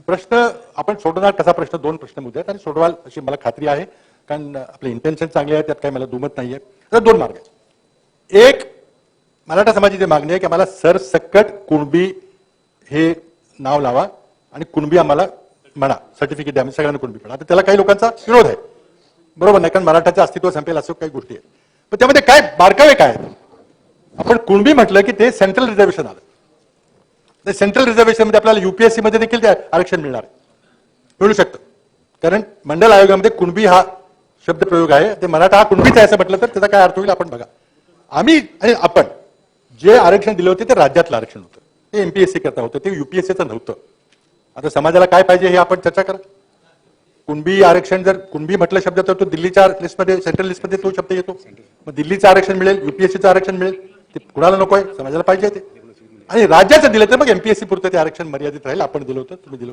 प्रश्न आपण सोडवणार कसा प्रश्न, दोन प्रश्न मुद्दे आहेत आणि सोडवाल अशी मला खात्री आहे, कारण आपले इंटेन्शन चांगले आहे, त्यात काही मला दुमत नाहीये. तर दोन मार्ग आहेत. एक, मराठा समाजाची मागणी आहे की आम्हाला सरसकट कुणबी हे नाव लावा आणि कुणबी आम्हाला म्हणा, सर्टिफिकेट द्या, सगळ्यांना कुणबी म्हणा. आता त्याला काही लोकांचा विरोध आहे, बरोबर नाही, कारण मराठाचं अस्तित्व संपेल असं काही गोष्टी आहेत. पण त्यामध्ये काय बारकावे काय आहेत? आपण कुणबी म्हटलं की ते सेंट्रल रिझर्वेशन आलं. तर सेंट्रल रिझर्वेशन मध्ये आपल्याला युपीएससी मध्ये देखील ते आरक्षण मिळणार आहे, मिळू शकतं. कारण मंडल आयोगामध्ये कुणबी हा शब्द प्रयोग आहे, ते मराठा हा कुणबीच आहे असं म्हटलं तर त्याचा काय अर्थ होईल आपण बघा. आम्ही आणि आपण जे आरक्षण दिले होते ते राज्यातलं आरक्षण होतं, ते एमपीएससी करता होतं, ते युपीएससीचं नव्हतं. आता समाजाला काय पाहिजे हे आपण चर्चा करा. कुणबी आरक्षण, जर कुणबी म्हटलं शब्द तर तो दिल्लीच्या लिस्टमध्ये, सेंट्रल लिस्टमध्ये तो शब्द येतो. मग दिल्लीचं आरक्षण मिळेल, युपीएससीचं आरक्षण मिळेल, ते कुणाला नको आहे, समाजाला पाहिजे ते. आणि राज्याचं दिलं तर मग एमपीएससी पुरतं ते आरक्षण मर्यादित राहील. आपण दिलं होतं, तुम्ही दिलं